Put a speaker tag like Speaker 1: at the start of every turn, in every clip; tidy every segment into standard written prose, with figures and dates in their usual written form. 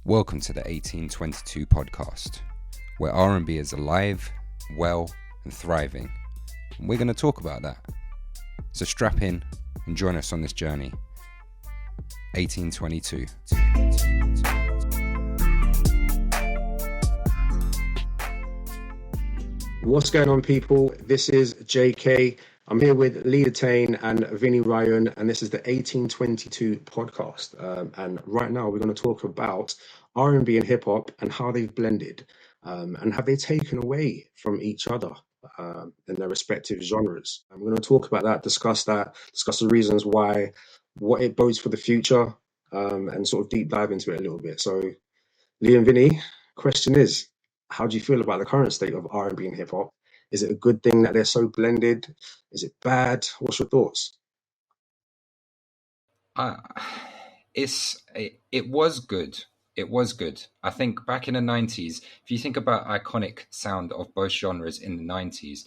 Speaker 1: Welcome to the 1822 podcast, where R&B is alive, well, and thriving. And we're going to talk about that. So strap in and join us on this journey. 1822.
Speaker 2: What's going on, people? This is JK. I'm here with Leader Tane and Vinny Ryan, and this is the 1822 podcast. And right now, we're going to talk about R&B and hip hop and how they've blended, and have they taken away from each other in their respective genres. And we're going to talk about that, discuss the reasons why, what it bodes for the future, and sort of deep dive into it a little bit. So, Lee and Vinny, question is, how do you feel about the current state of R&B and hip hop? Is it a good thing that they're so blended? Is it bad? What's your thoughts?
Speaker 1: It was good. It was good. I think back in the 90s, if you think about iconic sound of both genres in the 90s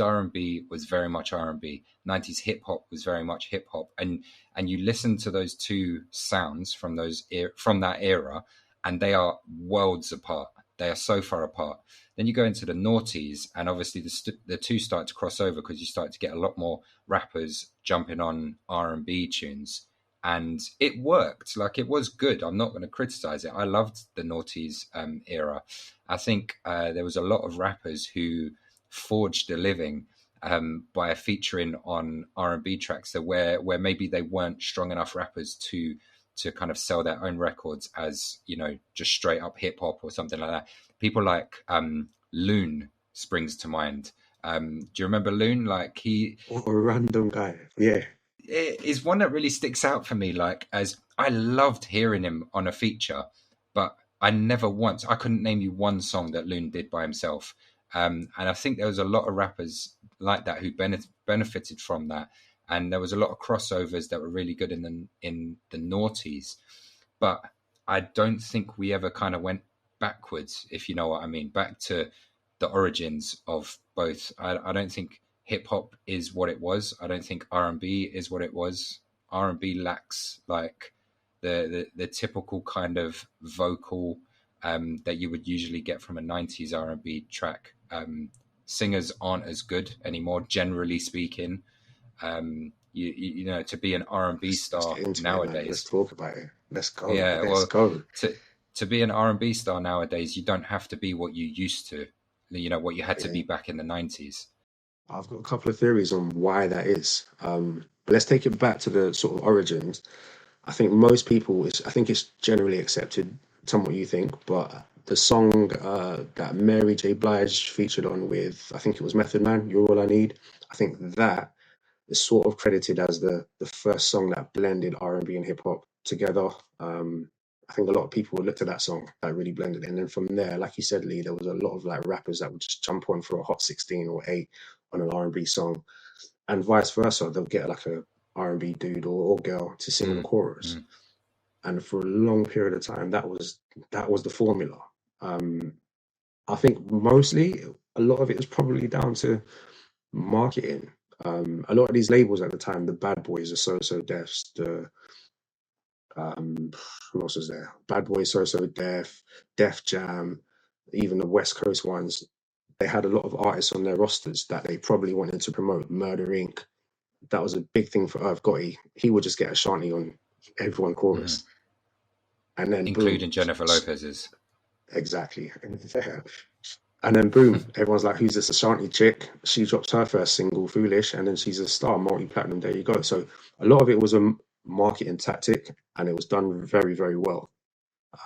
Speaker 1: R&B was very much R&B. 90s hip hop was very much hip hop. And you listen to those two sounds from that era, and they are worlds apart. They are so far apart. Then you go into the noughties, and obviously the two start to cross over because you start to get a lot more rappers jumping on R&B tunes. And it worked. Like, it was good. I'm not going to criticize it. I loved the noughties era. I think there was a lot of rappers who forged a living by featuring on R&B tracks that where maybe they weren't strong enough rappers to kind of sell their own records as, you know, just straight up hip hop or something like that. People like Loon springs to mind. Do you remember Loon? Like,
Speaker 2: What a random guy. Yeah.
Speaker 1: It is one that really sticks out for me. Like, as I loved hearing him on a feature, but I couldn't name you one song that Loon did by himself. And I think there was a lot of rappers like that who benefited from that. And there was a lot of crossovers that were really good in the noughties. But I don't think we ever kind of went backwards, if you know what I mean, back to the origins of both. I don't think hip hop is what it was. I don't think R&B is what it was. R&B lacks like the typical kind of vocal that you would usually get from a 90s R&B track. Singers aren't as good anymore, generally speaking. You know, to be an R&B star nowadays.
Speaker 2: Let's talk about it. Let's go.
Speaker 1: Yeah,
Speaker 2: Let's go.
Speaker 1: To be an R&B star nowadays, you don't have to be what you used to. You know, what you had to be back in the 90s.
Speaker 2: I've got a couple of theories on why that is. But let's take it back to the sort of origins. I think most people, I think it's generally accepted, tell me what you think, but the song that Mary J. Blige featured on with, I think it was Method Man, You're All I Need, I think that is sort of credited as the first song that blended R&B and hip hop together. I think a lot of people looked at that song that really blended. And then from there, like you said, Lee, there was a lot of like rappers that would just jump on for a hot 16 or 8 on an R&B song, and vice versa. They'll get like a R&B dude or girl to sing the chorus. And for a long period of time, that was the formula. I think mostly a lot of it is probably down to marketing. A lot of these labels at the time, the Bad Boys, the So Defs, the who else was there? Bad Boys, So Def, Def Jam, even the West Coast ones. They had a lot of artists on their rosters that they probably wanted to promote. Murder Inc. That was a big thing for Irv Gotti. He would just get Ashanti on everyone chorus, and then
Speaker 1: including
Speaker 2: boom,
Speaker 1: Jennifer Lopez's.
Speaker 2: Exactly. And then boom, everyone's like, who's this Ashanti chick? She drops her first single, Foolish, and then she's a star, multi-platinum. There you go. So a lot of it was a marketing tactic, and it was done very, very well.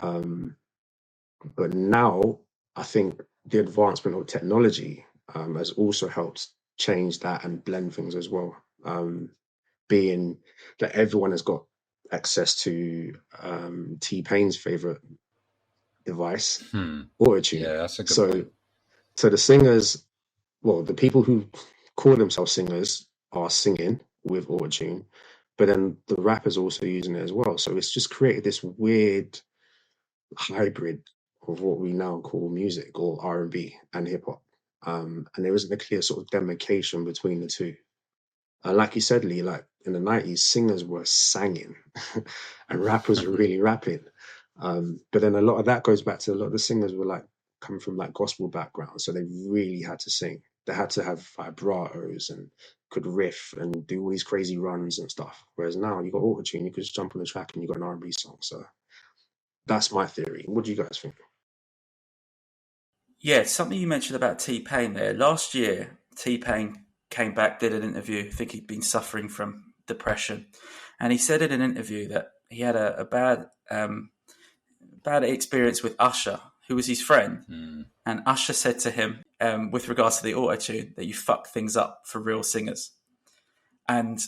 Speaker 2: But now I think the advancement of technology has also helped change that and blend things as well. Being that everyone has got access to T-Pain's favorite device, Autotune.
Speaker 1: Yeah, that's a good point.
Speaker 2: So the singers, well, the people who call themselves singers are singing with Autotune, but then the rappers also using it as well. So it's just created this weird hybrid of what we now call music, or R&B and hip hop. And there isn't a clear sort of demarcation between the two. Like you said, Lee, like in the 90s, singers were singing and rappers were really rapping. But then a lot of that goes back to a lot of the singers were like coming from like gospel backgrounds, so they really had to sing. They had to have vibratos and could riff and do all these crazy runs and stuff. Whereas now you got autotune, you could just jump on the track and you got an R&B song. So that's my theory. What do you guys think?
Speaker 3: Yeah, something you mentioned about T-Pain there. Last year, T-Pain came back, did an interview. I think he'd been suffering from depression. And he said in an interview that he had a bad experience with Usher, who was his friend. And Usher said to him, with regards to the auto-tune, that you fuck things up for real singers. And,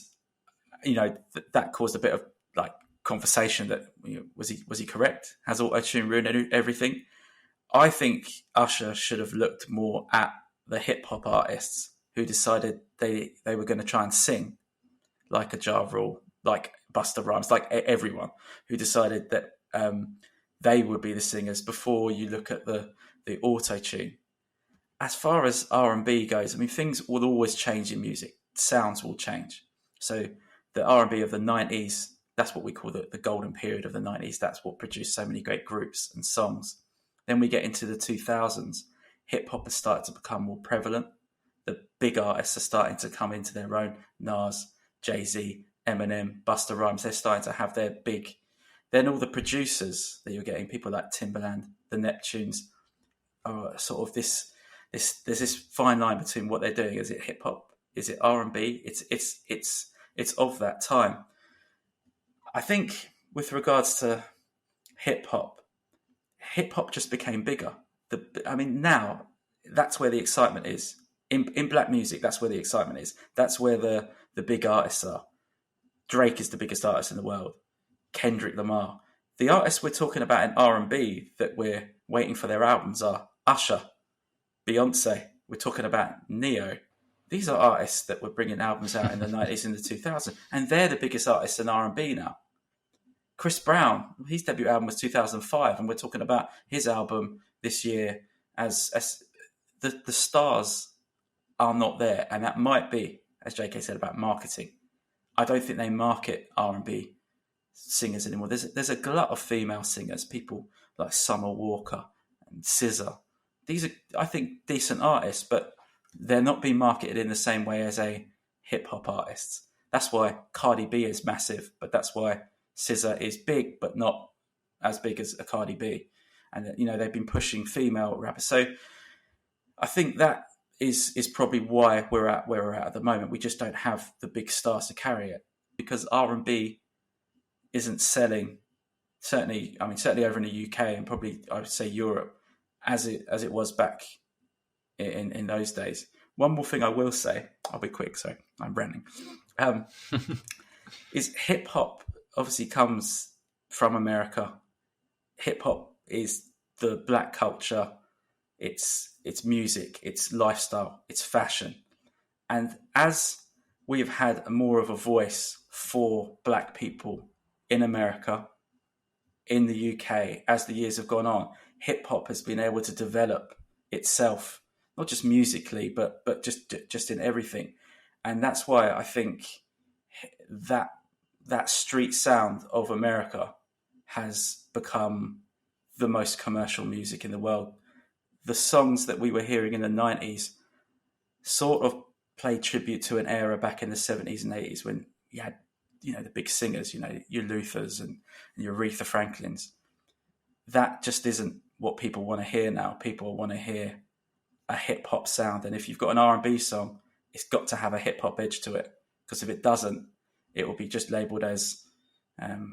Speaker 3: that caused a bit of like conversation that, was he correct? Has auto-tune ruined everything? I think Usher should have looked more at the hip hop artists who decided they were going to try and sing like a Ja Rule, like Busta Rhymes, like everyone who decided that they would be the singers before you look at the auto tune. As far as R&B goes, I mean, things will always change in music. Sounds will change. So the R&B of the 90s, that's what we call the golden period of the 90s. That's what produced so many great groups and songs. Then we get into the 2000s. Hip hop has started to become more prevalent. The big artists are starting to come into their own. Nas, Jay-Z, Eminem, Busta Rhymes, they're starting to have their big. Then all the producers that you're getting, people like Timbaland, the Neptunes, are sort of this. There's this fine line between what they're doing. Is it hip hop? Is it R&B? It's of that time. I think with regards to hip hop just became bigger. Now that's where the excitement is. In black music, that's where the excitement is. That's where the big artists are. Drake is the biggest artist in the world. Kendrick Lamar. The artists we're talking about in R&B that we're waiting for their albums are Usher, Beyonce. We're talking about Neo. These are artists that were bringing albums out in the 90s and the 2000s, and they're the biggest artists in R&B now. Chris Brown, his debut album was 2005, and we're talking about his album this year as the stars are not there, and that might be, as JK said, about marketing. I don't think they market R&B singers anymore. There's a glut of female singers, people like Summer Walker and SZA. These are, I think, decent artists, but they're not being marketed in the same way as a hip-hop artist. That's why Cardi B is massive, but that's why SZA is big, but not as big as a Cardi B. And, they've been pushing female rappers. So I think that is probably why we're at where we're at the moment. We just don't have the big stars to carry it because R&B isn't selling, certainly over in the UK and probably I would say Europe as it was back in those days. One more thing I will say, I'll be quick, so I'm ranting, is hip hop obviously comes from America. Hip hop is the black culture. It's music, it's lifestyle, it's fashion. And as we've had more of a voice for black people in America, in the UK, as the years have gone on, hip hop has been able to develop itself, not just musically, but just in everything. And that's why I think that street sound of America has become the most commercial music in the world. The songs that we were hearing in the 90s sort of played tribute to an era back in the 70s and 80s when you had, the big singers, your Luthers and your Aretha Franklins. That just isn't what people want to hear now. People want to hear a hip hop sound. And if you've got an R&B song, it's got to have a hip hop edge to it. Because if it doesn't, it will be just labelled as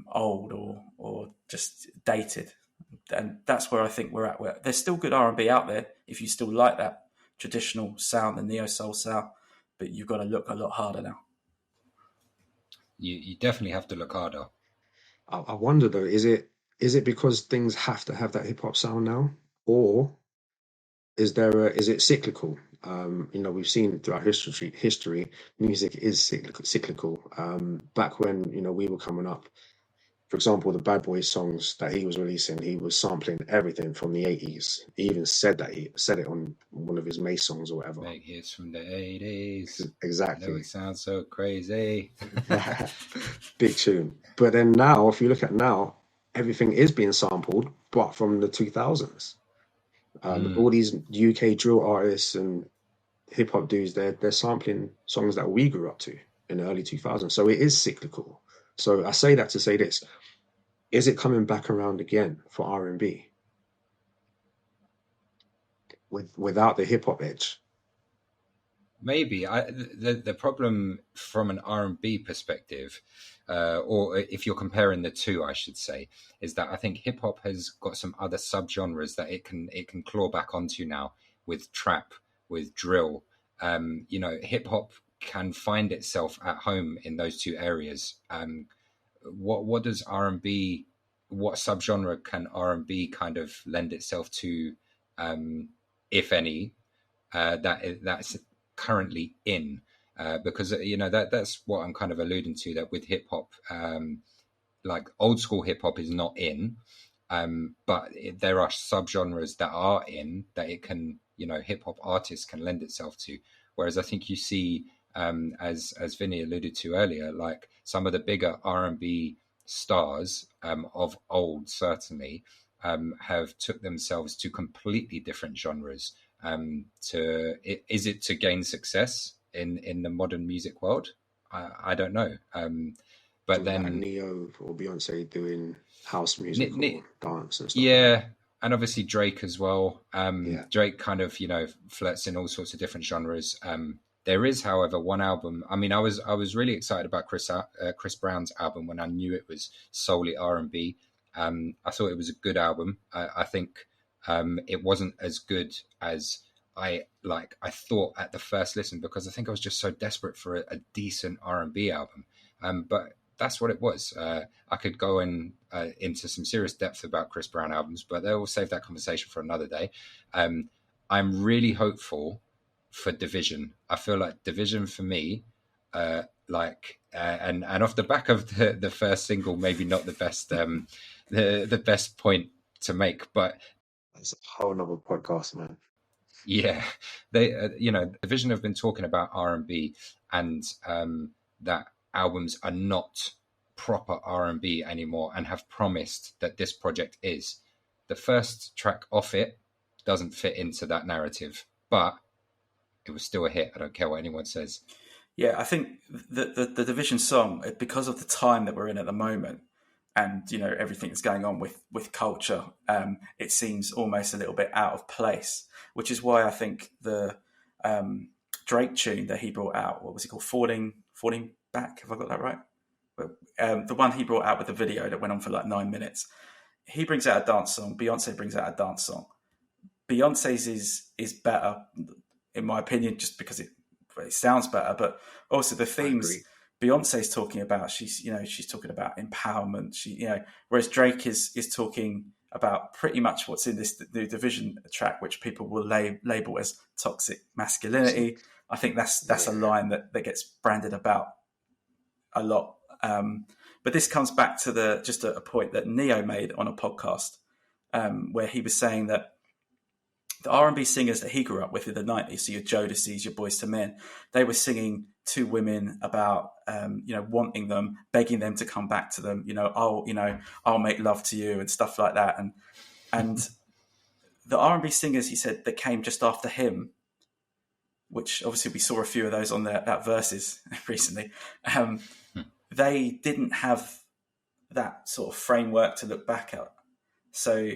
Speaker 3: old or just dated. And that's where I think we're at. There's still good R&B out there if you still like that traditional sound, the neo-soul sound, but you've got to look a lot harder now.
Speaker 1: You definitely have to look harder.
Speaker 2: I wonder though, is it because things have to have that hip hop sound now, or is it cyclical? We've seen throughout history, music is cyclical. Back when we were coming up, for example, the Bad Boy songs that he was releasing, he was sampling everything from the 80s. He even said it on one of his May songs or whatever.
Speaker 1: Make hits from the 80s.
Speaker 2: Exactly.
Speaker 1: I know it sounds so crazy.
Speaker 2: Big tune. But then now, if you look at now, everything is being sampled, but from the 2000s. All
Speaker 1: Mm.
Speaker 2: these UK drill artists and hip hop dudes, they're sampling songs that we grew up to in the early 2000s. So it is cyclical. So I say that to say this: is it coming back around again for R&B without the hip hop edge?
Speaker 1: Maybe the problem from an R&B perspective, or if you're comparing the two, I should say, is that I think hip hop has got some other subgenres that it can claw back onto now with trap, with drill. Hip hop can find itself at home in those two areas. What does R&B? What subgenre can R&B kind of lend itself to, if any? That's currently in, because that's what I'm kind of alluding to, that with hip hop, like old school hip hop is not in, but there are subgenres that are in that it can, hip hop artists can lend itself to. Whereas I think you see, as Vinny alluded to earlier, like some of the bigger R&B stars of old certainly have took themselves to completely different genres. Is it to gain success in the modern music world? I don't know. But
Speaker 2: Something like
Speaker 1: then
Speaker 2: Neo or Beyonce doing house music or
Speaker 1: Ni-
Speaker 2: dance and stuff like that.
Speaker 1: yeah, and obviously Drake as well.
Speaker 2: Yeah,
Speaker 1: Drake kind of flirts in all sorts of different genres. There is, however, one album. I mean, I was really excited about Chris Brown's album when I knew it was solely R&B. I thought it was a good album. I think it wasn't as good as I thought at the first listen, because I think I was just so desperate for a decent R&B album. But that's what it was. I could go into some serious depth about Chris Brown albums, but we'll save that conversation for another day. I'm really hopeful for Division. I feel like Division for me, and off the back of the first single, maybe not the best the best point to make, but
Speaker 2: that's a whole nother podcast, man.
Speaker 1: yeah, Division have been talking about R&B, and that albums are not proper R&B anymore, and have promised that this project is. The first track off it doesn't fit into that narrative, but it was still a hit. I don't care what anyone says.
Speaker 3: Yeah, I think the Division song, because of the time that we're in at the moment, and everything that's going on with culture, it seems almost a little bit out of place. Which is why I think the Drake tune that he brought out, what was it called, Falling Back? Have I got that right? The one he brought out with the video that went on for like 9 minutes. He brings out a dance song. Beyonce brings out a dance song. Beyonce's is better, in my opinion, just because it sounds better, but also the themes Beyonce's talking about, she's talking about empowerment. Whereas Drake is talking about pretty much what's in this new Division track, which people will label as toxic masculinity. I think that's a line that gets branded about a lot. But this comes back to just a point that Neo made on a podcast, where he was saying that the R&B singers that he grew up with in the 90s, so your Jodeci's, your Boyz II Men, they were singing to women about, wanting them, begging them to come back to them, I'll make love to you and stuff like that. And the R&B singers, he said, that came just after him, which obviously we saw a few of those on that Verses recently, they didn't have that sort of framework to look back at. So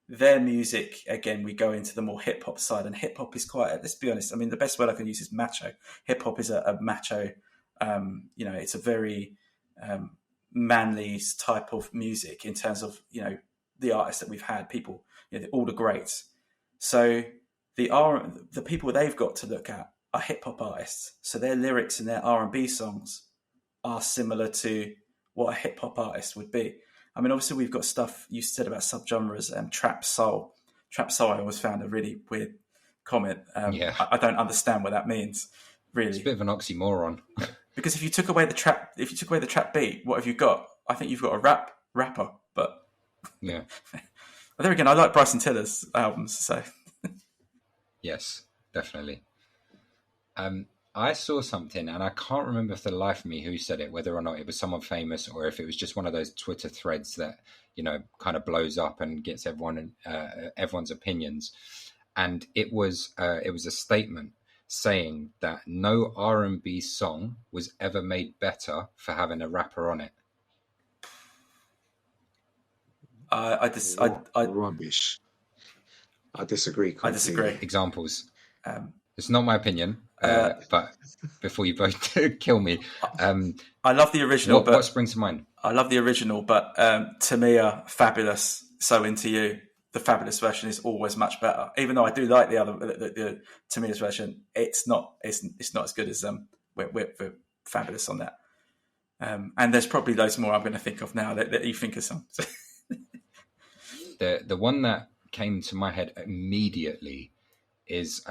Speaker 3: their music, again, we go into the more hip hop side, and hip hop is quite, let's be honest, I mean, the best word I can use is macho. Hip hop is a macho, it's a very manly type of music in terms of, the artists that we've had, people, all the greats. So the people they've got to look at are hip hop artists. So their lyrics in their R&B songs are similar to what a hip hop artist would be. I mean, obviously, we've got stuff you said about subgenres and trap soul. Trap soul, I always found a really weird comment.
Speaker 1: Yeah,
Speaker 3: I don't understand what that means, really.
Speaker 1: It's a bit of an oxymoron.
Speaker 3: Because if you took away the trap beat, what have you got? I think you've got a rapper. But
Speaker 1: yeah,
Speaker 3: there again, I like Bryson Tiller's albums, so
Speaker 1: yes, definitely. I saw something, and I can't remember for the life of me who said it, whether or not it was someone famous or if it was just one of those Twitter threads that, you know, kind of blows up and gets everyone's opinions. And it was a statement saying that no R&B song was ever made better for having a rapper on it.
Speaker 2: Rubbish. I disagree completely.
Speaker 3: I disagree.
Speaker 1: Examples. It's not my opinion, but before you both kill me,
Speaker 3: I love the original.
Speaker 1: What springs to mind?
Speaker 3: I love the original, but Tamia, Fabulous, So Into You. The Fabulous version is always much better. Even though I do like the other, the Tamia's version, it's not as good as we're Fabulous on that. And there's probably loads more I'm going to think of now that you think of some.
Speaker 1: The one that came to my head immediately is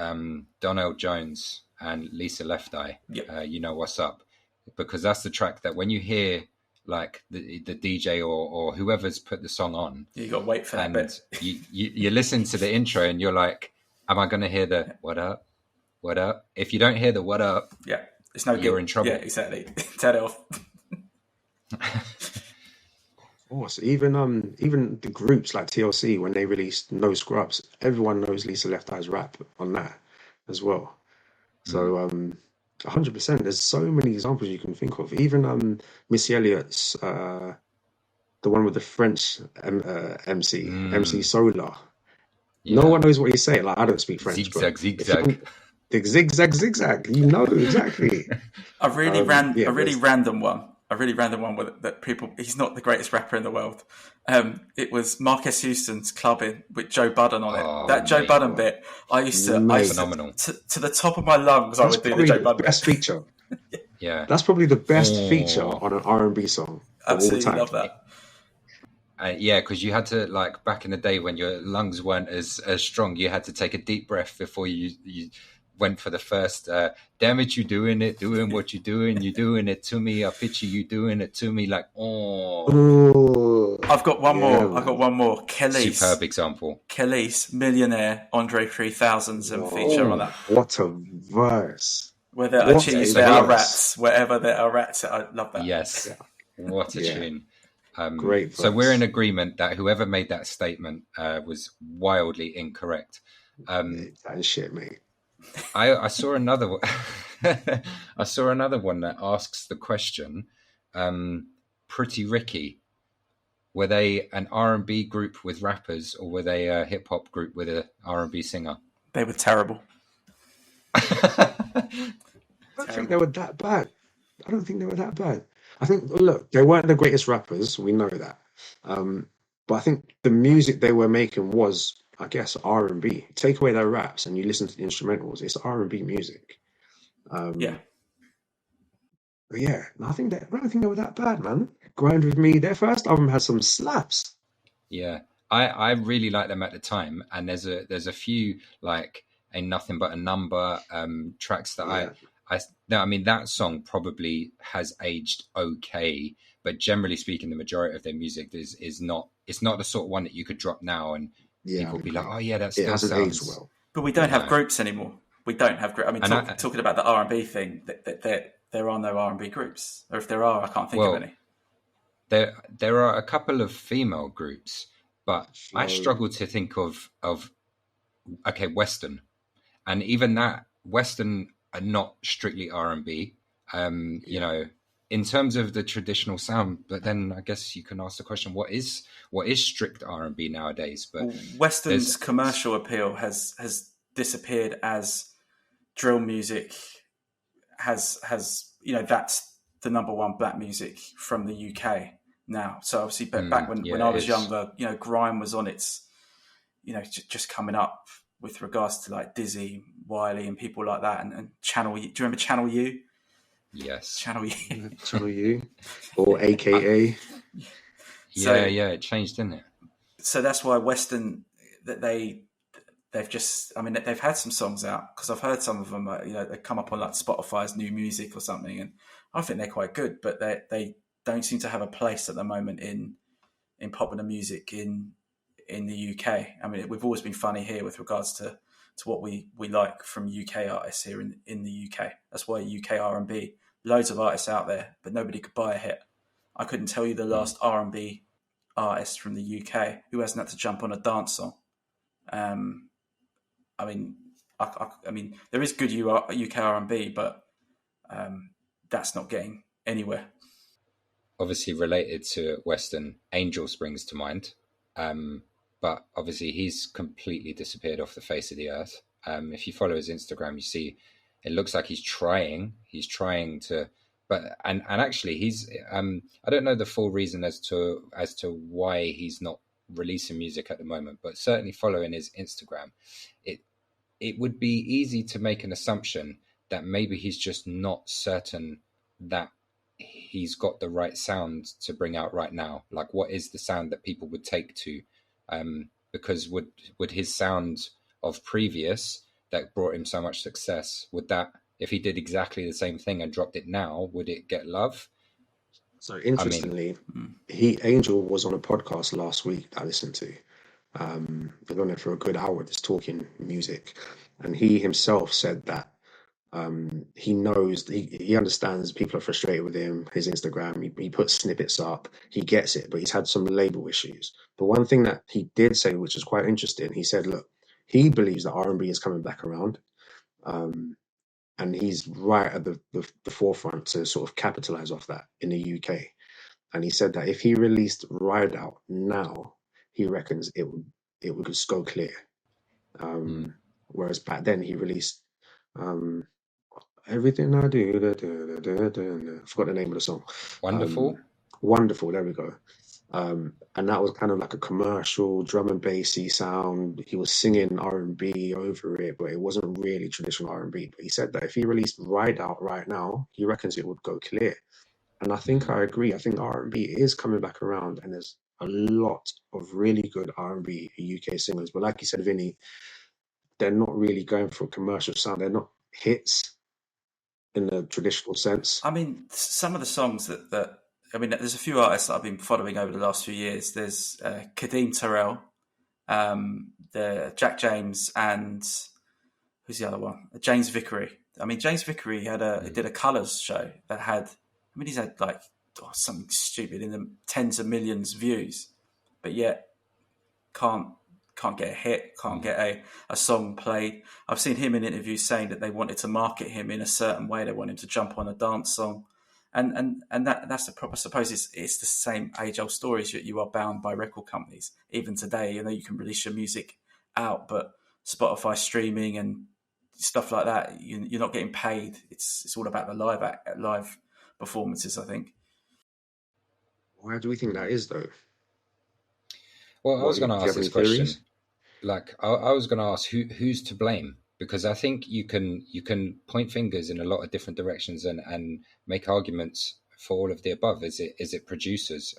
Speaker 1: Donnell Jones and Lisa Left Eye.
Speaker 3: Yep.
Speaker 1: You Know What's Up, because that's the track that when you hear like the DJ or whoever's put the song on,
Speaker 3: you got to wait for that bit.
Speaker 1: you listen to the intro and you're like, am I going to hear the what up? What up? If you don't hear the what up,
Speaker 3: yeah, it's no
Speaker 1: you're in trouble.
Speaker 3: Yeah, exactly. Turn it off.
Speaker 2: Of course, even the groups like TLC, when they released No Scrubs, everyone knows Lisa Left Eye's rap on that as well. So 100%. There's so many examples you can think of. Even Missy Elliott's the one with the French MC Solar. Yeah. No one knows what he's saying. Like, I don't speak French.
Speaker 1: Zigzag, zigzag.
Speaker 2: The zigzag, zigzag. You know exactly.
Speaker 3: A really random one. A really random one that people. He's not the greatest rapper in the world. It was Marcus Houston's Clubbing with Joe Budden on it. That Joe Budden bit, I used to
Speaker 1: phenomenal.
Speaker 3: To the top of my lungs. I would do the Joe Budden
Speaker 2: best feature.
Speaker 1: Yeah,
Speaker 2: that's probably the best feature on an R&B song.
Speaker 3: Absolutely
Speaker 2: of all time.
Speaker 3: Love that.
Speaker 1: Yeah, because you had to, like, back in the day when your lungs weren't as strong, you had to take a deep breath before you went for the first, damn it, you doing what you're doing it to me, I picture you doing it to me, like,
Speaker 2: oh.
Speaker 3: I've got one more. Khalees.
Speaker 1: Superb example.
Speaker 3: Khalees, Millionaire, Andre 3000's feature on that.
Speaker 2: What a verse.
Speaker 3: Where there are cheese, there are rats. Wherever there are rats, I love that.
Speaker 1: Yes. Yeah. What a tune.
Speaker 2: Great.
Speaker 1: So we're in agreement that whoever made that statement was wildly incorrect.
Speaker 2: That shit, mate.
Speaker 1: I saw another one. I saw another one that asks the question: Pretty Ricky, were they an R&B group with rappers, or were they a hip hop group with a R&B singer?
Speaker 3: They were terrible.
Speaker 2: I don't think they were that bad. I think, look, they weren't the greatest rappers. We know that. But I think the music they were making was, I guess, R&B. Take away their raps and you listen to the instrumentals, it's R&B music.
Speaker 3: Yeah.
Speaker 2: But yeah, I don't think they were that bad, man. Grind With Me, their first album had some slaps.
Speaker 1: Yeah, I really liked them at the time. And there's a few, like, Ain't Nothing But a Number tracks that I mean, that song probably has aged okay, but generally speaking, the majority of their music is not. It's not the sort of one that you could drop now and people would be like, "Oh yeah, that still sounds
Speaker 2: well."
Speaker 3: But we don't have groups anymore. We don't have groups. I mean, talking about the R&B thing, that there are no R&B groups, or if there are, I can't think of any.
Speaker 1: There are a couple of female groups, but I struggle to think of Western, and even that Western are not strictly R&B, you know, in terms of the traditional sound. But then I guess you can ask the question: what is strict R&B nowadays? But
Speaker 3: Western's commercial appeal has disappeared as drill music has that's the number one black music from the UK now. So obviously, back when I was younger, grime was on its, just coming up with regards to like Dizzy, Wiley, and people like that, and Channel U. Do you remember Channel U?
Speaker 1: Yes.
Speaker 3: Channel U.
Speaker 2: Channel U, or AKA.
Speaker 1: It changed, didn't it?
Speaker 3: So that's why Western, that they've had some songs out, because I've heard some of them. They come up on like Spotify's new music or something, and I think they're quite good, but they don't seem to have a place at the moment in popular music in the UK. I mean, we've always been funny here with regards to to what we like from UK artists here in the UK. That's why UK R&B, loads of artists out there, but nobody could buy a hit. I couldn't tell you the last R&B artist from the UK who hasn't had to jump on a dance song. I mean, there is good UK R&B, but that's not getting anywhere.
Speaker 1: Obviously related to Western, Angel springs to mind. But obviously he's completely disappeared off the face of the earth. If you follow his Instagram, you see it looks like he's trying to, but and actually he's I don't know the full reason as to why he's not releasing music at the moment, but certainly following his Instagram, it would be easy to make an assumption that maybe he's just not certain that he's got the right sound to bring out right now. Like, what is the sound that people would take to? Because would his sound of previous that brought him so much success, would that, if he did exactly the same thing and dropped it now, would it get love?
Speaker 2: So interestingly, Angel was on a podcast last week that I listened to. They've been on it for a good hour, just talking music, and he himself said that he knows, he understands people are frustrated with him, his Instagram, he puts snippets up, he gets it, but he's had some label issues. But one thing that he did say, which was quite interesting, he said, look, he believes that R&B is coming back around, and he's right at the forefront to sort of capitalize off that in the UK. And he said that if he released Ride Out now, he reckons it would just go clear. Whereas back then he released Everything I Do. I forgot the name of the song. Wonderful. There we go. And that was kind of like a commercial drum and bassy sound. He was singing R&B over it, but it wasn't really traditional R&B. But he said that if he released Ride Out right now, he reckons it would go clear. And I think I agree. I think R&B is coming back around, and there's a lot of really good R&B UK singers. But like you said, Vinny, they're not really going for a commercial sound. They're not hits in the traditional sense.
Speaker 3: I mean, some of the songs that I mean, there's a few artists that I've been following over the last few years. There's Kadeem Terrell, the Jack James, and who's the other one? James Vickery. I mean, James Vickery did a Colours show that had, I mean, he's had like something stupid in the tens of millions of views, but yet can't get a hit, can't get a song played. I've seen him in interviews saying that they wanted to market him in a certain way. They want him to jump on a dance song. And that's the problem. I suppose it's the same age-old stories. You are bound by record companies. Even today, you know, you can release your music out, but Spotify streaming and stuff like that, you're not getting paid. It's all about the live performances, I think.
Speaker 2: Why do we think that is, though?
Speaker 1: Well, I was going to ask this question. Like, I was going to ask who's to blame, because I think you can point fingers in a lot of different directions and make arguments for all of the above. Is it producers?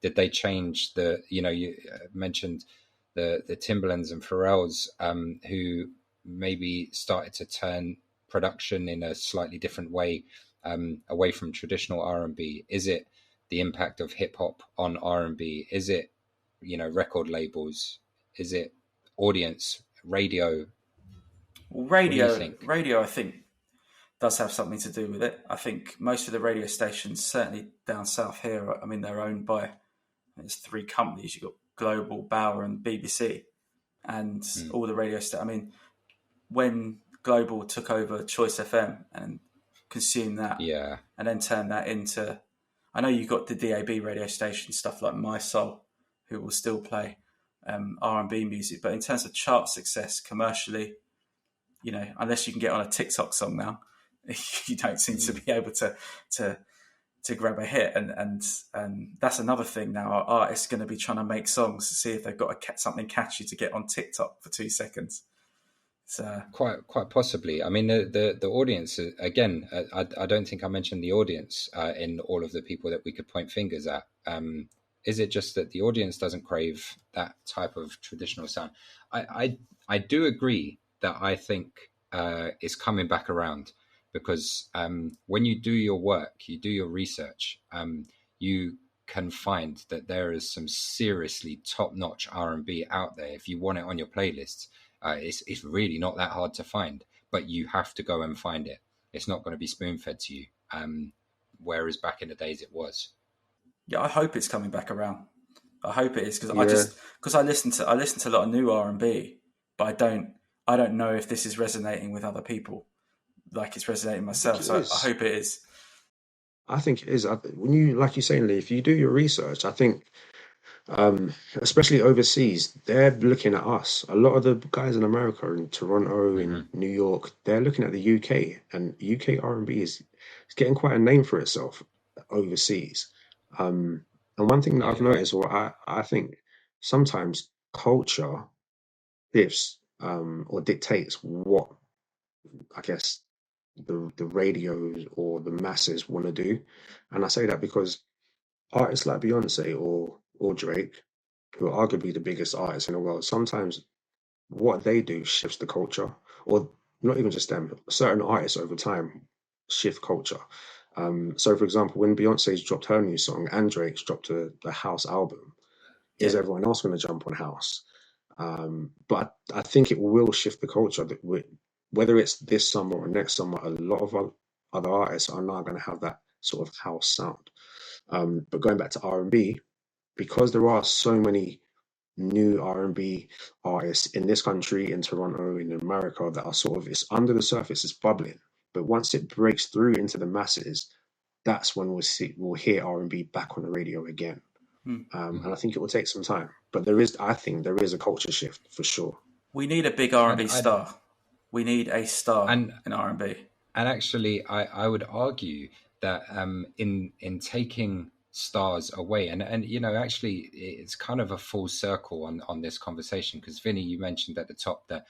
Speaker 1: Did they change the? You know, you mentioned the Timbalands and Pharrells, who maybe started to turn production in a slightly different way, away from traditional R&B. Is it the impact of hip hop on R&B? Is it, you know, record labels? Is it audience, radio?
Speaker 3: Well, radio, I think, does have something to do with it. I think most of the radio stations, certainly down south here, I mean, they're owned by, there's three companies. You've got Global, Bauer, and BBC, and all the radio stations. I mean, when Global took over Choice FM and consumed that, and then turned that into, I know you've got the DAB radio station, stuff like My Soul, who will still play R&B music, but in terms of chart success commercially, you know, unless you can get on a TikTok song now, you don't seem to be able to grab a hit, and that's another thing now. Our artists are going to be trying to make songs to see if they've got something catchy to get on TikTok for 2 seconds. So
Speaker 1: quite possibly. I mean, the audience, again, I don't think I mentioned the audience in all of the people that we could point fingers at. Is it just that the audience doesn't crave that type of traditional sound? I do agree that I think it's coming back around, because when you do your work, you do your research, you can find that there is some seriously top-notch R&B out there if you want it on your playlists. It's really not that hard to find, but you have to go and find it. It's not going to be spoon fed to you. Whereas back in the days it was.
Speaker 3: Yeah, I hope it's coming back around. I hope it is,
Speaker 2: Yeah,
Speaker 3: because I listen to a lot of new R&B, but I don't know if this is resonating with other people like it's resonating
Speaker 2: I think
Speaker 3: myself.
Speaker 2: it
Speaker 3: So I
Speaker 2: is.
Speaker 3: hope it is.
Speaker 2: I think it is. When you, like you're saying, Lee, if you do your research, I think, especially overseas, they're looking at us. A lot of the guys in America, in Toronto, in
Speaker 1: Hmm.
Speaker 2: New York, they're looking at the UK, and UK R&B is getting quite a name for itself overseas. And one thing that
Speaker 1: Yeah,
Speaker 2: I've
Speaker 1: you're right.
Speaker 2: noticed, or I think sometimes culture shifts or dictates what I guess the radios or the masses want to do. And I say that because artists like Beyonce or Drake, who are arguably the biggest artists in the world, sometimes what they do shifts the culture, or not even just them, certain artists over time shift culture. So, for example, when Beyonce's dropped her new song and Drake's dropped the House album, is
Speaker 3: Yeah.
Speaker 2: everyone else going to jump on House? But I think it will shift the culture. That whether it's this summer or next summer, a lot of other artists are now going to have that sort of house sound. But going back to R&B, because there are so many new R&B artists in this country, in Toronto, in America, that are sort of, it's under the surface, it's bubbling. But once it breaks through into the masses, that's when we'll hear R&B back on the radio again.
Speaker 3: Hmm.
Speaker 2: And I think it will take some time. But I think there is a culture shift for sure.
Speaker 3: We need a big
Speaker 1: And
Speaker 3: R&B
Speaker 1: I
Speaker 3: star. We need a star
Speaker 1: and
Speaker 3: in R&B.
Speaker 1: And actually, I would argue that in taking stars away, and actually, it's kind of a full circle on this conversation because Vinny, you mentioned at the top that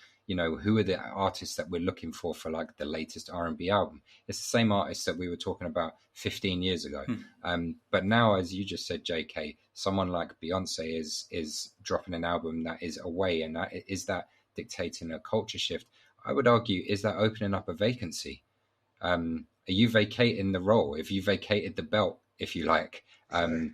Speaker 1: who are the artists that we're looking for like the latest R&B album. It's the same artists that we were talking about 15 years ago.
Speaker 3: Hmm.
Speaker 1: But now, as you just said, JK, someone like Beyonce is dropping an album that is away, and that dictating a culture shift. I would argue, is that opening up a vacancy? Are you vacating the role? If you vacated the belt, if you like,
Speaker 2: Okay.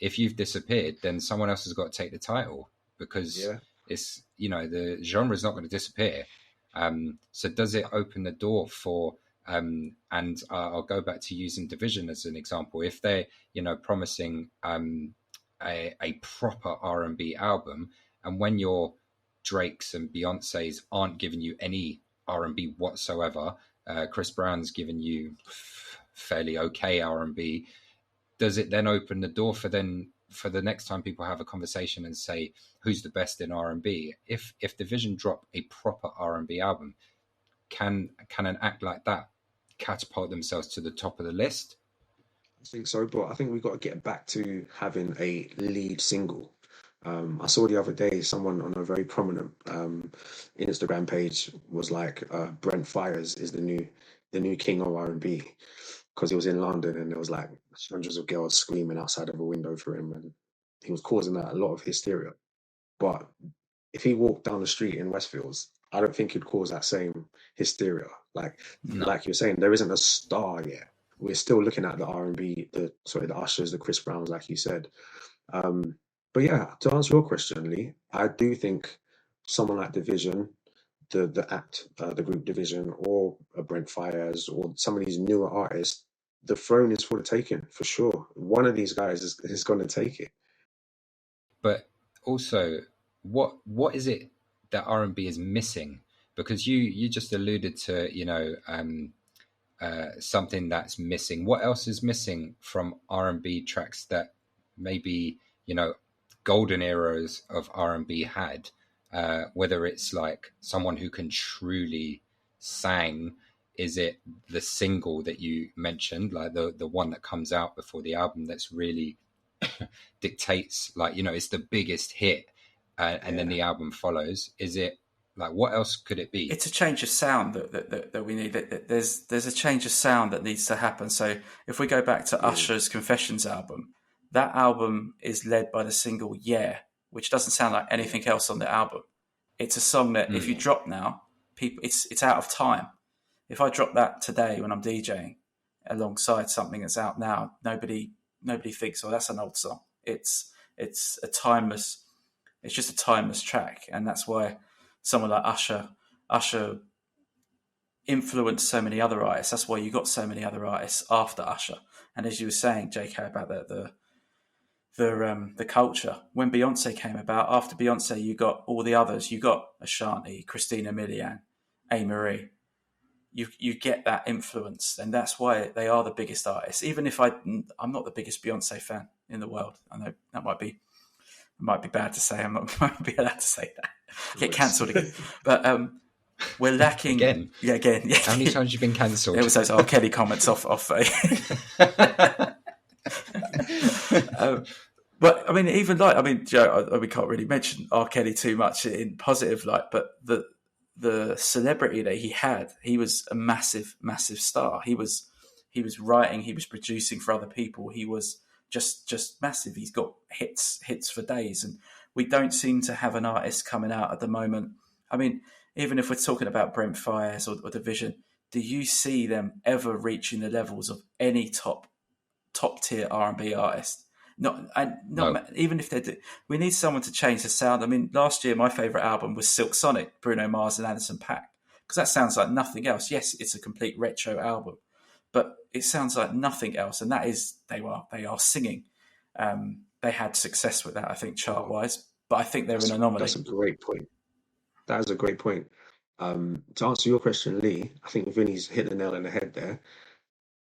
Speaker 1: if you've disappeared, then someone else has got to take the title because
Speaker 2: Yeah.
Speaker 1: it's the genre is not going to disappear. So does it open the door for? And I'll go back to using Division as an example. If they're promising a proper R&B album, and when your Drakes and Beyonces aren't giving you any R&B whatsoever, Chris Brown's given you fairly okay R&B. Does it then open the door for the next time people have a conversation and say who's the best in R&B? If Division drop a proper R&B album, can an act like that catapult themselves to the top of the list?
Speaker 2: I think so, but I think we've got to get back to having a lead single. I saw the other day someone on a very prominent Instagram page was like, Brent Fires is the new king of R&B because he was in London and there was like hundreds of girls screaming outside of a window for him, and he was causing a lot of hysteria. But if he walked down the street in Westfields, I don't think he'd cause that same hysteria. Like
Speaker 1: No.
Speaker 2: like you're saying, there isn't a star yet. We're still looking at the R&B, the Ushers, the Chris Browns, like you said. Um, but yeah, to answer your question, Lee, I do think someone like Division, the group Division, or a Brent Fires, or some of these newer artists, the throne is for the taking for sure. One of these guys is going to take it.
Speaker 1: But also, what is it that R&B is missing? Because you just alluded to something that's missing. What else is missing from R&B tracks that maybe golden eras of R&B had? Whether it's like someone who can truly sing, is it the single that you mentioned, like the one that comes out before the album that's really dictates, like it's the biggest hit, and then
Speaker 2: Yeah,
Speaker 1: the album follows? Is it like, what else could it be?
Speaker 3: It's a change of sound that we need. There's a change of sound that needs to happen. So if we go back to
Speaker 2: yeah,
Speaker 3: Usher's Confessions album, that album is led by the single "Yeah," which doesn't sound like
Speaker 2: yeah,
Speaker 3: anything else on the album. It's a song that if you
Speaker 1: Mm.
Speaker 3: drop now, people, it's out of time. If I drop that today when I'm DJing alongside something that's out now, nobody thinks, "Oh, that's an old song." It's a timeless. It's just a timeless track, and that's why someone like Usher influenced so many other artists. That's why you got so many other artists after Usher. And as you were saying, JK, about the culture, when Beyonce came about, after Beyonce, you got all the others. You got Ashanti, Christina Milian, A. Marie. You get that influence, and that's why they are the biggest artists. Even if I'm not the biggest Beyonce fan in the world. I know that might be bad to say. I'm not might be allowed to say that. Get cancelled again. But we're lacking
Speaker 1: again.
Speaker 3: Yeah, again. Yeah.
Speaker 1: How many times have you been cancelled?
Speaker 3: It was those R. Kelly comments off. But I mean, even Joe, we can't really mention R. Kelly too much in positive light, but the celebrity that he had, he was a massive, massive star. He was writing, he was producing for other people. He was just massive. He's got hits for days, and we don't seem to have an artist coming out at the moment. I mean, even if we're talking about Brent Faiyaz or Division, do you see them ever reaching the levels of any top tier R&B artist? No. Even if they do, we need someone to change the sound. I mean, last year my favourite album was Silk Sonic, Bruno Mars and Anderson .Paak, because that sounds like nothing else. Yes, it's a complete retro album, but it sounds like nothing else, and that is they are singing. They had success with that, I think, chart wise, but I think they're an anomaly.
Speaker 2: That's a great point. That is a great point. To answer your question, Lee, I think Vinny's hit the nail on the head there.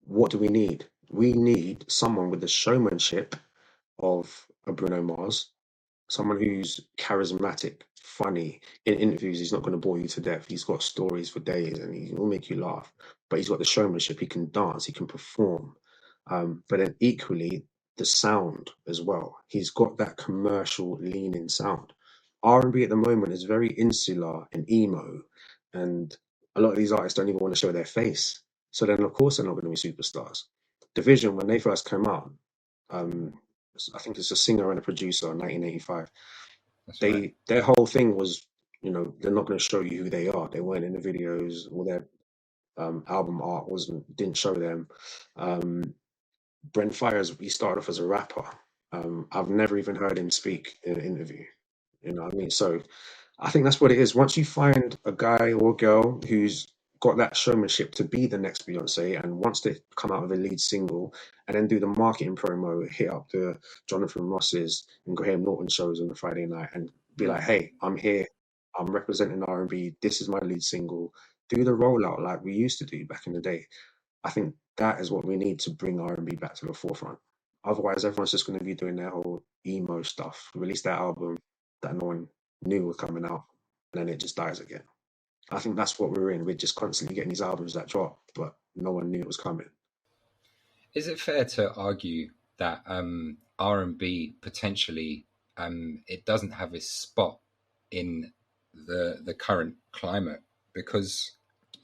Speaker 2: What do we need? We need someone with the showmanship of a Bruno Mars, someone who's charismatic, funny. In interviews, he's not going to bore you to death. He's got stories for days and he will make you laugh. But he's got the showmanship. He can dance. He can perform. But then equally, the sound as well. He's got that commercial leaning sound. R&B at the moment is very insular and emo. And a lot of these artists don't even want to show their face. So then, of course, they're not going to be superstars. Division, when they first came out, I think it's a singer and a producer in 1985.
Speaker 1: Right.
Speaker 2: Their whole thing was, they're not going to show you who they are. They weren't in the videos, or their album art didn't show them. Brent Faiyaz, he started off as a rapper. I've never even heard him speak in an interview. You know what I mean? So I think that's what it is. Once you find a guy or girl who's got that showmanship to be the next Beyonce and wants to come out with a lead single and then do the marketing promo, hit up the Jonathan Ross's and Graham Norton shows on the Friday night and be like, hey, I'm here. I'm representing R&B. This is my lead single. Do the rollout like we used to do back in the day. I think that is what we need to bring R&B back to the forefront. Otherwise, everyone's just going to be doing their whole emo stuff. Release that album that no one knew was coming out, and then it just dies again. I think that's what we're in. We're just constantly getting these albums that drop, but no one knew it was coming.
Speaker 1: Is it fair to argue that R&B potentially it doesn't have its spot in the current climate? Because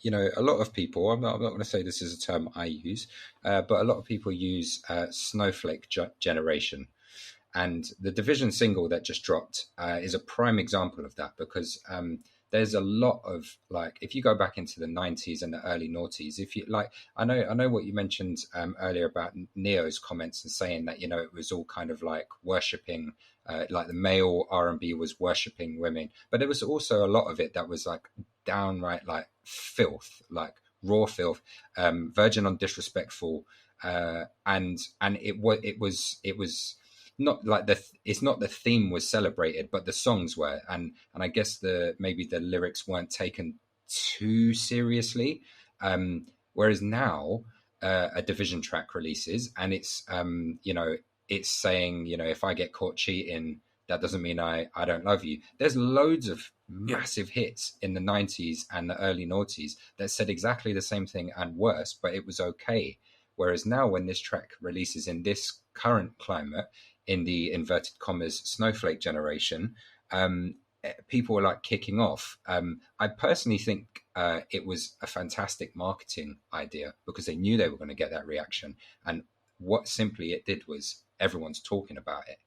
Speaker 1: a lot of people, I'm not going to say this is a term I use, but a lot of people use snowflake generation. And the Division single that just dropped is a prime example of that, because there's a lot of, like, if you go back into the 90s and the early noughties, if you like, I know what you mentioned earlier about Neo's comments and saying that, it was all kind of like worshipping, like the male R&B was worshipping women, but there was also a lot of it that was like downright like filth, like raw filth, virgin on disrespectful, and it was not like it's not the theme was celebrated, but the songs were, and I guess maybe the lyrics weren't taken too seriously. Whereas now a Division track releases and it's it's saying, if I get caught cheating, that doesn't mean I don't love you. There's loads of massive hits in the 90s and the early noughties that said exactly the same thing and worse, but it was okay. Whereas now when this track releases in this current climate, in the inverted commas snowflake generation, people were like kicking off. I personally think it was a fantastic marketing idea because they knew they were going to get that reaction. And what simply it did was everyone's talking about it.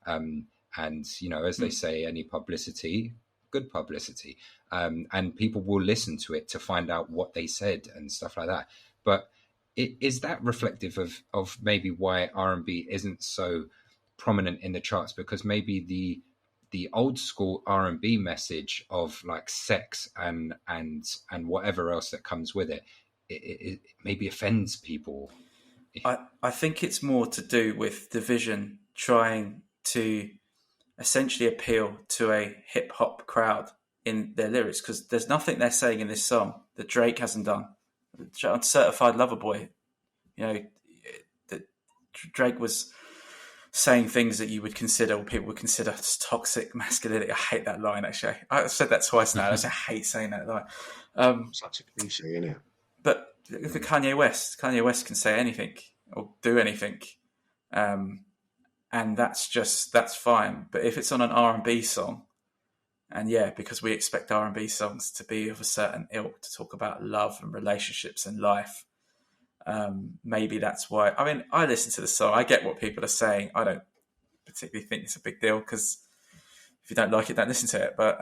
Speaker 1: And, as they say, any publicity, good publicity. And people will listen to it to find out what they said and stuff like that. But is that reflective of maybe why R&B isn't so prominent in the charts? Because maybe the old school R&B message of like sex and whatever else that comes with it maybe offends people.
Speaker 3: I think it's more to do with Division trying to essentially appeal to a hip hop crowd in their lyrics, because there's nothing they're saying in this song that Drake hasn't done. Certified Lover Boy, that Drake was saying things that you would consider, or people would consider, toxic masculinity. I hate that line, actually. I've said that twice now. I just hate saying that line.
Speaker 2: Such a cliche, isn't it?
Speaker 3: But for Kanye West can say anything or do anything. And that's fine. But if it's on an R&B song, and because we expect R&B songs to be of a certain ilk, to talk about love and relationships and life, maybe that's why. I mean, I listen to the song. I get what people are saying. I don't particularly think it's a big deal, because if you don't like it, don't listen to it. But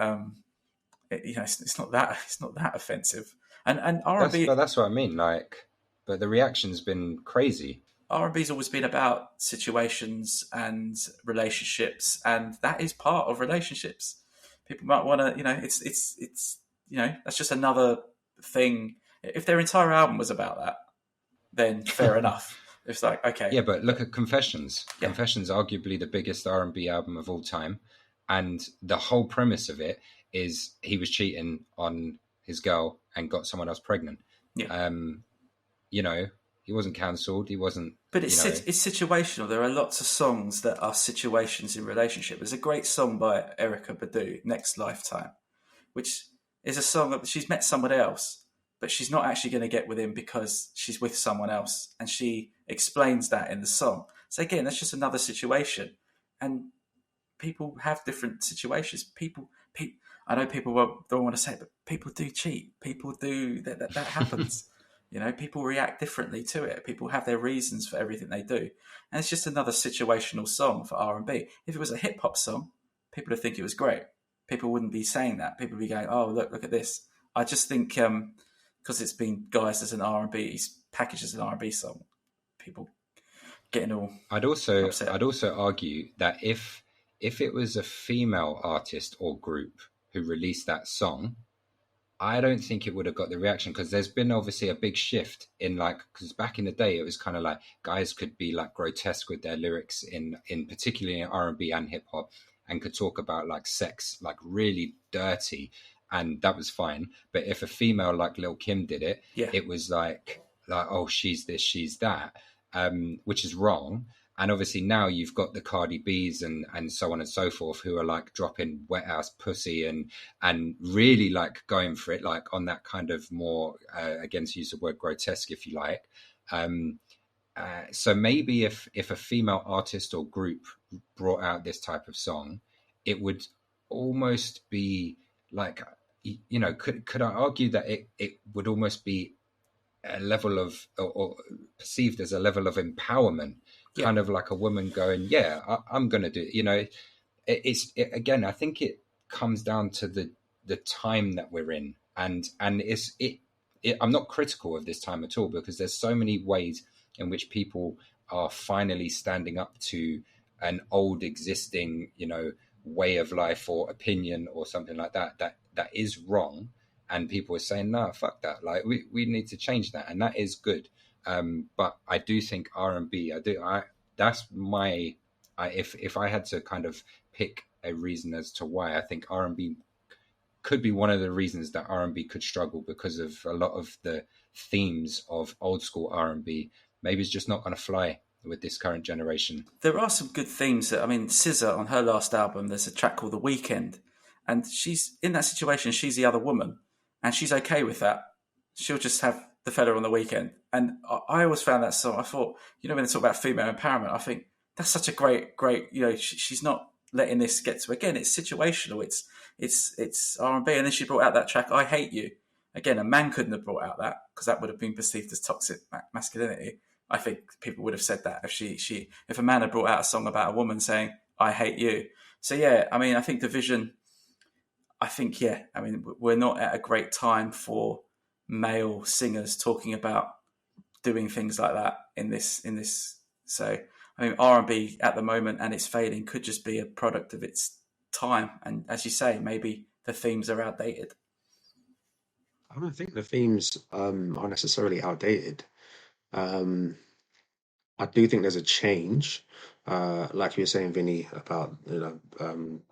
Speaker 3: it's not that offensive. And R&B,
Speaker 1: that's what I mean. Like, but the reaction's been crazy.
Speaker 3: R&B's always been about situations and relationships, and that is part of relationships. People might want to, it's that's just another thing. If their entire album was about that, then fair enough. It's like, okay.
Speaker 1: Yeah, but look at Confessions.
Speaker 3: Yeah.
Speaker 1: Confessions, arguably the biggest R&B album of all time. And the whole premise of it is he was cheating on his girl and got someone else pregnant.
Speaker 3: Yeah.
Speaker 1: He wasn't cancelled. He wasn't.
Speaker 3: But it's situational. There are lots of songs that are situations in relationship. There's a great song by Erykah Badu, Next Lifetime, which is a song that she's met someone else, but she's not actually going to get with him because she's with someone else. And she explains that in the song. So again, that's just another situation. And people have different situations. People I know people don't want to say it, but people do cheat. People do, that happens. People react differently to it. People have their reasons for everything they do. And it's just another situational song for R&B. If it was a hip-hop song, people would think it was great. People wouldn't be saying that. People would be going, oh, look at this. I just think because it's been guised as an R&B, it's packaged as an R&B song, people getting all
Speaker 1: I'd also
Speaker 3: upset.
Speaker 1: I'd also argue that if it was a female artist or group who released that song, I don't think it would have got the reaction, because there's been obviously a big shift in, like, because back in the day it was kind of like guys could be like grotesque with their lyrics in particularly in R&B and hip hop, and could talk about like sex like really dirty, and that was fine. But if a female like Lil' Kim did it, it was like oh, she's this, she's that, which is wrong. And obviously now you've got the Cardi B's and so on and so forth, who are like dropping wet ass pussy and really like going for it, like on that kind of more, again, to use the word grotesque, if you like. So maybe if a female artist or group brought out this type of song, it would almost be like, could I argue that it would almost be a level of, or perceived as a level of empowerment, kind of like a woman going, I'm going to do it. Again, I think it comes down to the time that we're in, and I'm not critical of this time at all, because there's so many ways in which people are finally standing up to an old existing, way of life or opinion or something like that is wrong. And people are saying, no, fuck that. Like, we need to change that. And that is good. But I do think R&B, that's my, if I had to kind of pick a reason as to why, I think R&B could be one of the reasons that R&B could struggle, because of a lot of the themes of old school R&B. Maybe it's just not going to fly with this current generation.
Speaker 3: There are some good themes. SZA, on her last album, there's a track called The Weekend. And she's in that situation, she's the other woman. And she's okay with that. She'll just have the fella on the weekend. And I always found that song, I thought, when they talk about female empowerment, I think that's such a great, she's not letting this get to, again, it's situational. It's R&B. And then she brought out that track, I Hate You. Again, a man couldn't have brought out that, because that would have been perceived as toxic masculinity. I think people would have said that if a man had brought out a song about a woman saying, I hate you. So I think Division, we're not at a great time for male singers talking about doing things like that in this. So, R&B at the moment, and its failing, could just be a product of its time. And as you say, maybe the themes are outdated.
Speaker 2: I don't think the themes are necessarily outdated. Um, I do think there's a change, like you were saying, Vinny, about the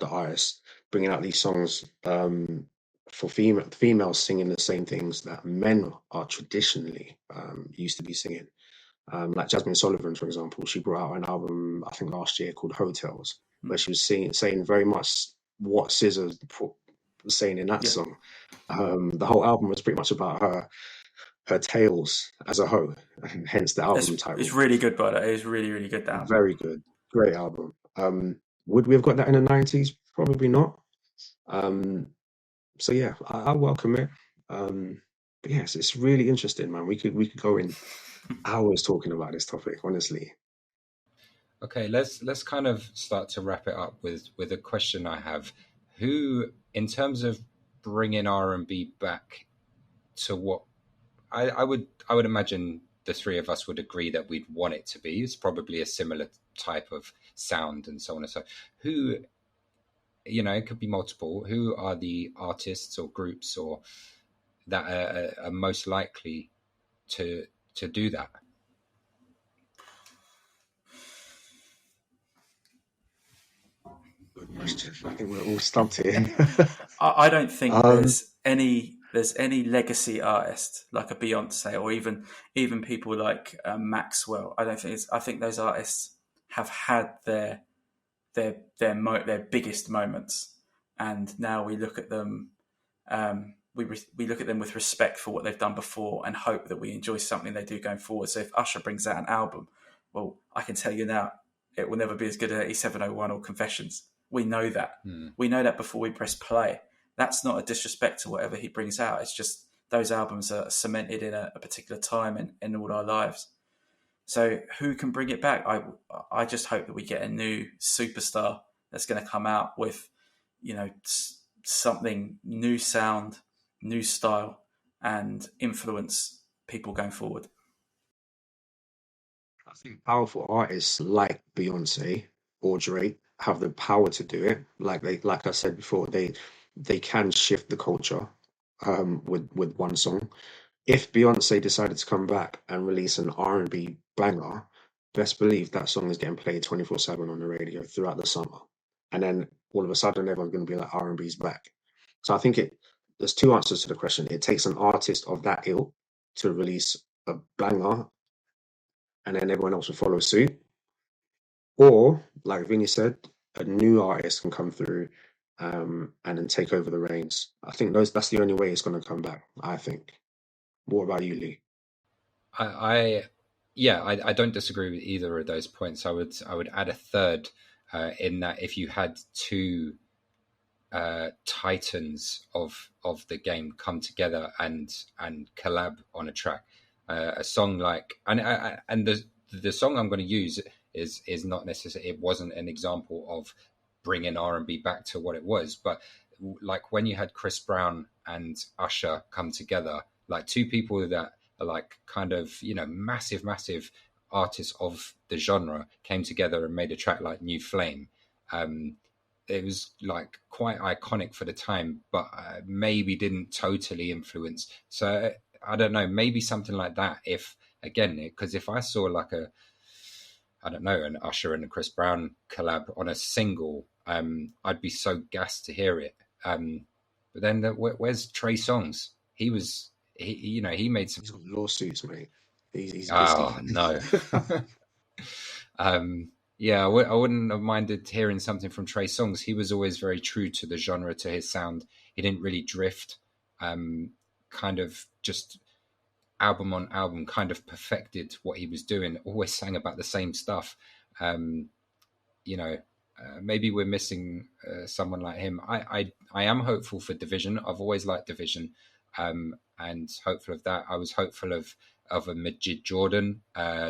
Speaker 2: artists bringing out these songs for females singing the same things that men are traditionally used to be singing. Like Jasmine Sullivan, for example, she brought out an album I think last year called Hotels, where she was saying very much what Scissors was saying in that
Speaker 3: Yeah,
Speaker 2: song. The whole album was pretty much about her tales as a hoe, and hence the album
Speaker 3: it's
Speaker 2: title.
Speaker 3: really good, by the way. It's really, really good, that album.
Speaker 2: Very good, great album. Would we have got that in the 90s? Probably not. Um, so yeah, I welcome it. But yes, it's really interesting, man. We could go in hours talking about this topic, honestly.
Speaker 1: Okay, let's kind of start to wrap it up with a question I have. Who, in terms of bringing R&B back to what I would imagine the three of us would agree that we'd want it to be. It's probably a similar type of sound and so on and so. Who, it could be multiple. Who are the artists or groups or that are most likely to do that?
Speaker 2: Good question. I think we're all stumped here.
Speaker 3: I don't think
Speaker 2: um,
Speaker 3: there's any legacy artist like a Beyonce or even people like Maxwell. I think those artists have had their biggest moments, and now we look at them. We look at them with respect for what they've done before and hope that we enjoy something they do going forward. So if Usher brings out an album, well, I can tell you now, it will never be as good as 8701 or Confessions. We know that. We know that before we press play. That's not a disrespect to whatever he brings out. It's just those albums are cemented in a particular time in all our lives. So who can bring it back? I just hope that we get a new superstar that's going to come out with, something new sound, new style, and influence people going forward.
Speaker 2: I think powerful artists like Beyonce or Drake have the power to do it. Like I said before, they can shift the culture with one song. If Beyonce decided to come back and release an R&B banger, best believe that song is getting played 24/7 on the radio throughout the summer. And then all of a sudden everyone's going to be like R&B's back. So I think there's two answers to the question. It takes an artist of that ilk to release a banger and then everyone else will follow suit. Or, like Vinny said, a new artist can come through and then take over the reins. I think that's the only way it's going to come back, I think. What about you, Lee?
Speaker 1: I yeah, I don't disagree with either of those points. I would add a third in that if you had two titans of the game come together and collab on a track, a song like and the song I'm going to use is not necessarily, it wasn't an example of bringing R&B back to what it was, but like when you had Chris Brown and Usher come together, like two people that are like kind of massive artists of the genre came together and made a track like New Flame. um it was like quite iconic for the time, but maybe didn't totally influence. So I don't know, maybe something like that. If again, because if I saw like I don't know, an Usher and a Chris Brown collab on a single, I'd be so gassed to hear it. But then where's Trey Songz? He made some.
Speaker 2: He's got lawsuits, mate. He's busy.
Speaker 1: Oh no. Yeah, I wouldn't have minded hearing something from Trey Songz. He was always very true to the genre, to his sound. He didn't really drift. Kind of just album on album, kind of perfected what he was doing. Always sang about the same stuff. Um, Maybe we're missing someone like him. I am hopeful for Division. I've always liked Division, and hopeful of that. I was hopeful of a Majid Jordan.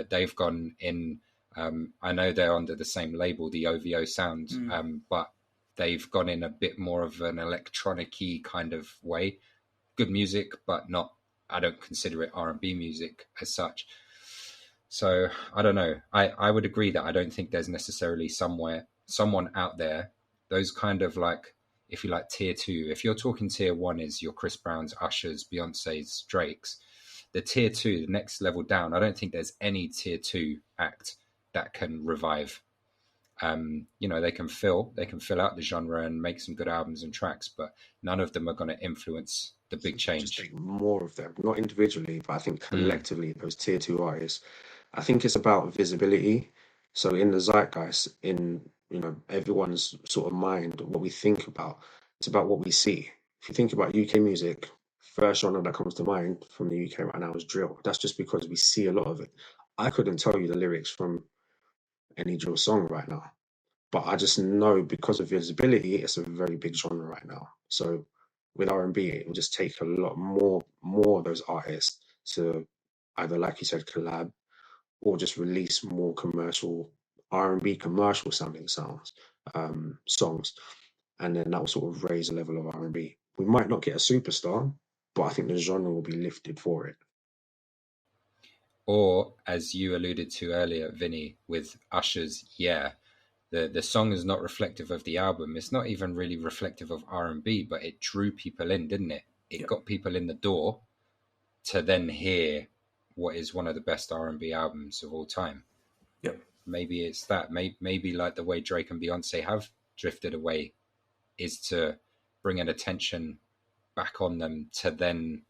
Speaker 1: They've gone in. I know they're under the same label, the OVO Sound, but they've gone in a bit more of an electronic-y kind of way. Good music, but not. I don't consider it R&B music as such. So I don't know. I would agree that I don't think there's necessarily someone out there those kind of like, if you like, tier two. If you're talking tier one is your Chris Browns, Ushers, Beyonce's, Drake's. The tier two, the next level down, I don't think there's any tier two act that can revive. They can fill out the genre and make some good albums and tracks, but none of them are going to influence the big change.
Speaker 2: Just more of them, not individually, but I think collectively, those tier two artists. I think it's about visibility. So in the zeitgeist, in everyone's sort of mind, what we think about, it's about what we see. If you think about UK music, first genre that comes to mind from the UK right now is drill. That's just because we see a lot of it. I couldn't tell you the lyrics from any drill song right now, but I just know because of visibility, it's a very big genre right now. So with R&B, it will just take a lot more of those artists to either, like you said, collab or just release more commercial R&B, commercial sounding songs, and then that will sort of raise the level of R&B. We might not get a superstar, but I think the genre will be lifted for it.
Speaker 1: Or, as you alluded to earlier, Vinny, with Usher's Yeah, the song is not reflective of the album. It's not even really reflective of R&B, but it drew people in, didn't it? It got people in the door to then hear what is one of the best R&B albums of all time.
Speaker 3: Yep.
Speaker 1: Maybe it's that. Maybe like the way Drake and Beyonce have drifted away is to bring an attention back on them to then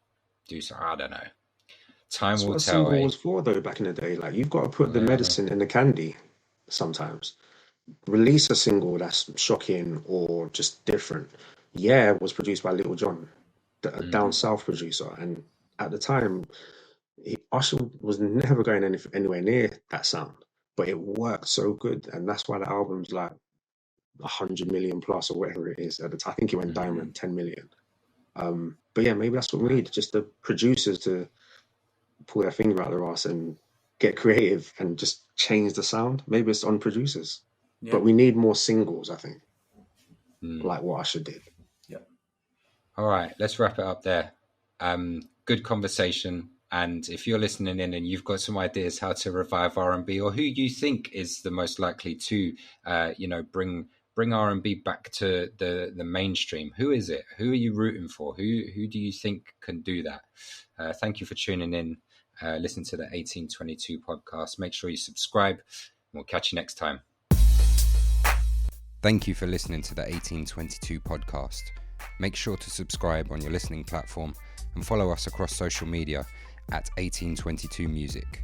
Speaker 1: do so. I don't know. Time
Speaker 2: That's
Speaker 1: will
Speaker 2: what a
Speaker 1: tell.
Speaker 2: single was for, though, back in the day. Like, you've got to put the medicine in the candy sometimes. Release a single that's shocking or just different. Yeah, it was produced by Little John, a down south producer, and at the time, Usher was never going anywhere near that sound, but it worked so good, and that's why the album's like 100 million plus or whatever it is at the time. I think it went diamond, 10 million. But yeah, maybe that's what we need, just the producers to pull their finger out their ass and get creative and just change the sound. Maybe it's on producers. Yeah. But we need more singles, I think, like what Usher did.
Speaker 3: Yeah.
Speaker 1: All right, let's wrap it up there. Good conversation. And if you're listening in and you've got some ideas how to revive R&B, or who you think is the most likely to, bring R&B back to the mainstream, who is it? Who are you rooting for? Who do you think can do that? Thank you for tuning in. Listen to the 1822 podcast. Make sure you subscribe, and we'll catch you next time. Thank you for listening to the 1822 podcast. Make sure to subscribe on your listening platform and follow us across social media at 1822 Music.